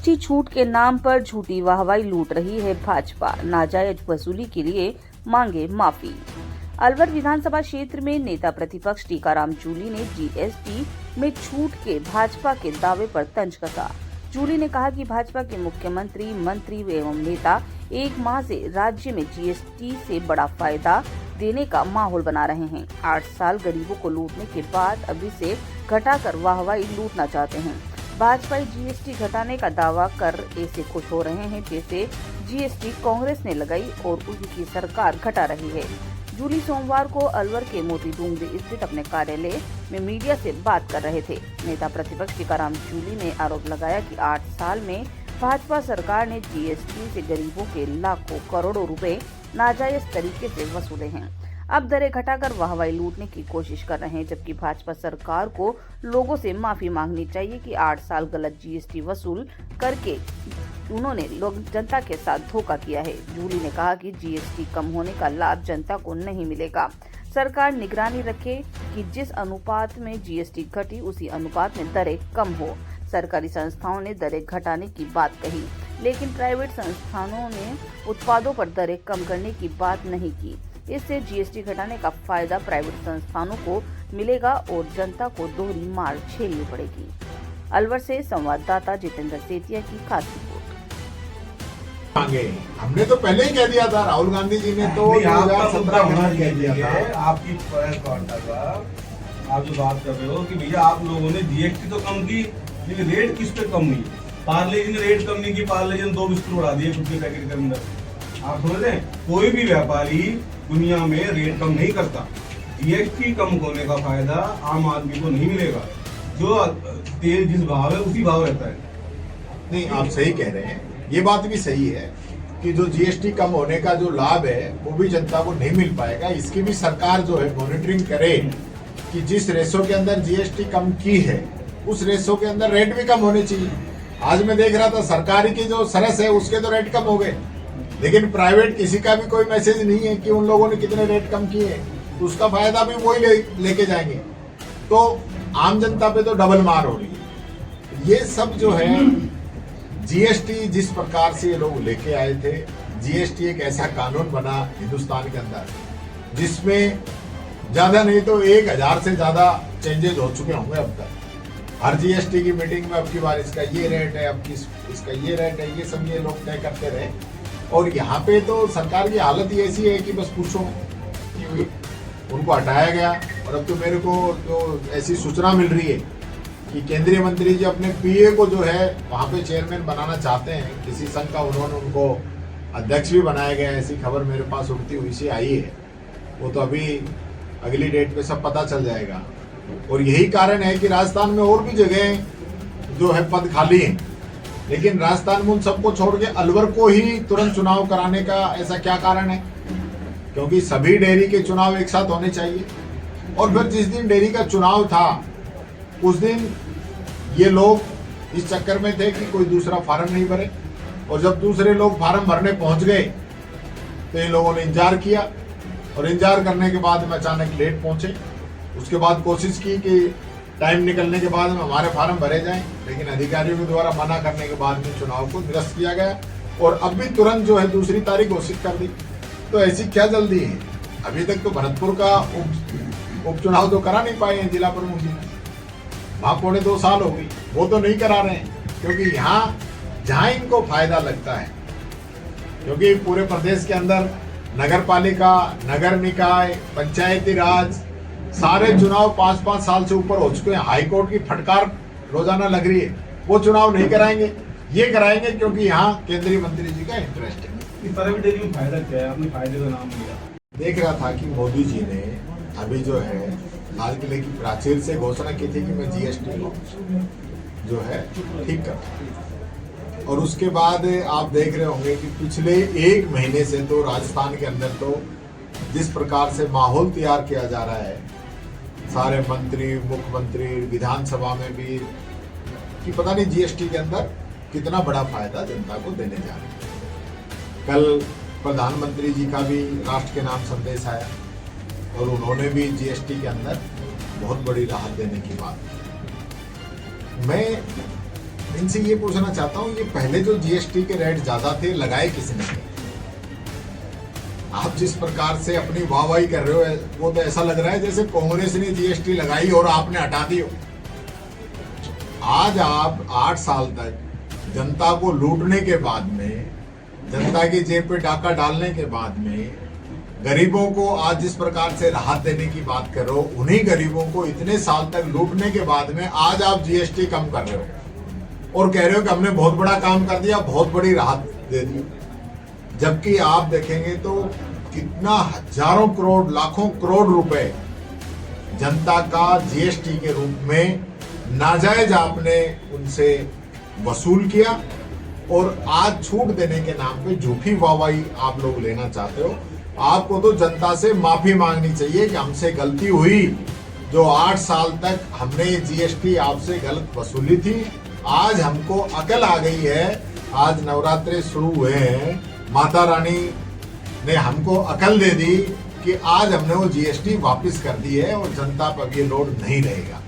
GST छूट के नाम पर झूठी वाहवाही लूट रही है भाजपा, नाजायज वसूली के लिए मांगे माफी। अलवर विधानसभा क्षेत्र में नेता प्रतिपक्ष टीकाराम जूली ने जीएसटी में छूट के भाजपा के दावे पर तंज कसा। जूली ने कहा कि भाजपा के मुख्यमंत्री, मंत्री एवं नेता एक माह से राज्य में जीएसटी से बड़ा फायदा देने का माहौल बना रहे हैं। 8 साल गरीबों को लूटने के बाद अभी से घटाकर वाहवाही लूटना चाहते हैं। भाजपा जीएसटी घटाने का दावा कर ऐसे खुश हो रहे हैं जैसे जीएसटी कांग्रेस ने लगाई और उनकी सरकार घटा रही है। जूली सोमवार को अलवर के मोती डूंगरी स्थित अपने कार्यालय में मीडिया से बात कर रहे थे। नेता प्रतिपक्ष टीकाराम जूली ने आरोप लगाया कि 8 साल में भाजपा सरकार ने जीएसटी से गरीबों के लाखों करोड़ों रुपए नाजायज तरीके से वसूले हैं। अब दरें घटाकर वाहवाही लूटने की कोशिश कर रहे हैं, जबकि भाजपा सरकार को लोगों से माफी मांगनी चाहिए कि 8 साल गलत जीएसटी वसूल करके उन्होंने लोग जनता के साथ धोखा किया है। जूली ने कहा कि जीएसटी कम होने का लाभ जनता को नहीं मिलेगा। सरकार निगरानी रखे कि जिस अनुपात में जीएसटी घटी उसी अनुपात में दरें कम हो। सरकारी संस्थाओं ने दरें घटाने की बात कही, लेकिन प्राइवेट संस्थानों ने उत्पादों पर दरें कम करने की बात नहीं की। इससे जीएसटी घटाने का फायदा प्राइवेट संस्थानों को मिलेगा और जनता को दोहरी मार झेलनी पड़ेगी। अलवर से संवाददाता जितेंद्र सेतिया की खास रिपोर्ट। हमने तो पहले ही कह दिया था, राहुल गांधी जी ने तो 2017 में कह दिया था। आपकी आप जो बात कर रहे हो कि भैया आप लोगों ने जीएसटी तो कम की, लेकिन रेट किस पे कम हुई? पार्ले जी ने रेट कम नहीं की, पार्ले जी ने 2 बिस्कुट उड़ा दिए खुद के पैकेट के अंदर। आप समझ रहे हैं, कोई भी व्यापारी दुनिया में रेट कम नहीं करता। जीएसटी कम होने का फायदा आम आदमी को नहीं मिलेगा। जो तेल जिस भाव है उसी भाव रहता है। नहीं, आप सही कह रहे हैं, ये बात भी सही है कि जो जीएसटी कम होने का जो लाभ है वो भी जनता को नहीं मिल पाएगा। इसकी भी सरकार जो है मॉनिटरिंग करे कि जिस रेशो के अंदर जीएसटी कम की है उस रेशो के अंदर रेट भी कम होने चाहिए। आज मैं देख रहा था सरकारी की जो सरस है उसके तो रेट कम हो गए, लेकिन प्राइवेट किसी का भी कोई मैसेज नहीं है कि उन लोगों ने कितने रेट कम किए, तो उसका फायदा भी वही लेके जाएंगे। तो आम जनता पे तो डबल मार हो रही है। ये सब जो है जीएसटी जिस प्रकार से ये लोग लेके आए थे, जीएसटी एक ऐसा कानून बना हिंदुस्तान के अंदर जिसमें ज्यादा नहीं तो 1000 से ज्यादा चेंजेस हो चुके होंगे अब तक। हर जीएसटी की मीटिंग में अब की बार इसका ये रेट है, अब इसका ये रेट है, ये सब ये लोग तय करते रहे। और यहाँ पे तो सरकार की हालत ही ऐसी है कि बस पूछो, उनको हटाया गया। और अब तो मेरे को तो ऐसी सूचना मिल रही है कि केंद्रीय मंत्री जी अपने पीए को जो है वहाँ पे चेयरमैन बनाना चाहते हैं किसी संघ का, उन्होंने उनको अध्यक्ष भी बनाया गया। ऐसी खबर मेरे पास उड़ती हुई सी आई है। वो तो अभी अगली डेट पे सब पता चल जाएगा। और यही कारण है कि राजस्थान में और भी जगह जो है पद खाली हैं, लेकिन राजस्थान में उन सबको छोड़ के अलवर को ही तुरंत चुनाव कराने का ऐसा क्या कारण है? क्योंकि सभी डेयरी के चुनाव एक साथ होने चाहिए। और फिर जिस दिन डेयरी का चुनाव था उस दिन ये लोग इस चक्कर में थे कि कोई दूसरा फार्म नहीं भरे, और जब दूसरे लोग फार्म भरने पहुंच गए तो इन लोगों ने इंतजार किया, और इंतजार करने के बाद में अचानक लेट पहुंचे। उसके बाद कोशिश की कि टाइम निकलने के बाद में हमारे फार्म भरे जाएं, लेकिन अधिकारियों के द्वारा मना करने के बाद में चुनाव को निरस्त किया गया। और अब भी तुरंत जो है दूसरी तारीख घोषित कर दी। तो ऐसी क्या जल्दी है? अभी तक तो भरतपुर का उपचुनाव तो करा नहीं पाए हैं जिला प्रमुख जी, वहां 2.25 साल हो गई, वो तो नहीं करा रहे हैं। क्योंकि यहाँ जहाँ इनको फायदा लगता है, क्योंकि पूरे प्रदेश के अंदर नगर पालिका, नगर निकाय, पंचायती राज सारे चुनाव 5-5 साल से ऊपर हो चुके हैं। हाईकोर्ट की फटकार रोजाना लग रही है। वो चुनाव नहीं कराएंगे, ये कराएंगे क्योंकि यहाँ केंद्रीय मंत्री जी का इंटरेस्ट है। इस तरह की डेयरी में फायदा क्या है? आपने फायदे का नाम लिया। देख रहा था कि मोदी जी ने अभी जो है लाल किले की प्राचीर से घोषणा की थी कि मैं जीएसटी जो है ठीक कर, और उसके बाद आप देख रहे होंगे कि पिछले 1 महीने से तो राजस्थान के अंदर तो जिस प्रकार से माहौल तैयार किया जा रहा है, सारे मंत्री, मुख्यमंत्री, विधानसभा में भी, कि पता नहीं जीएसटी के अंदर कितना बड़ा फायदा जनता को देने जा रहा है। कल प्रधानमंत्री जी का भी राष्ट्र के नाम संदेश आया और उन्होंने भी जीएसटी के अंदर बहुत बड़ी राहत देने की बात। मैं इनसे ये पूछना चाहता हूँ, ये पहले जो जीएसटी के रेट ज्यादा थे लगाए किसने? आप जिस प्रकार से अपनी वाहवाही कर रहे हो वो तो ऐसा लग रहा है जैसे कांग्रेस ने जीएसटी लगाई और आपने हटा दी हो। आज आप 8 साल तक जनता को लूटने के बाद में, जनता की जेब पे डाका डालने के बाद में, गरीबों को आज जिस प्रकार से राहत देने की बात कर रहे हो, उन्हीं गरीबों को इतने साल तक लूटने के बाद में आज आप जीएसटी कम कर रहे हो और कह रहे हो कि हमने बहुत बड़ा काम कर दिया, बहुत बड़ी राहत दे दी। जबकि आप देखेंगे तो कितना हजारों करोड़, लाखों करोड़ रुपए जनता का जीएसटी के रूप में नाजायज आपने उनसे वसूल किया और आज छूट देने के नाम पे झूठी वाहवाही आप लोग लेना चाहते हो। आपको तो जनता से माफी मांगनी चाहिए कि हमसे गलती हुई, जो 8 साल तक हमने ये जीएसटी आपसे गलत वसूली थी। आज हमको अकल आ गई है, आज नवरात्रे शुरू हुए हैं, माता रानी ने हमको अकल दे दी कि आज हमने वो जीएसटी वापस कर दी है और जनता पर ये लोड नहीं रहेगा।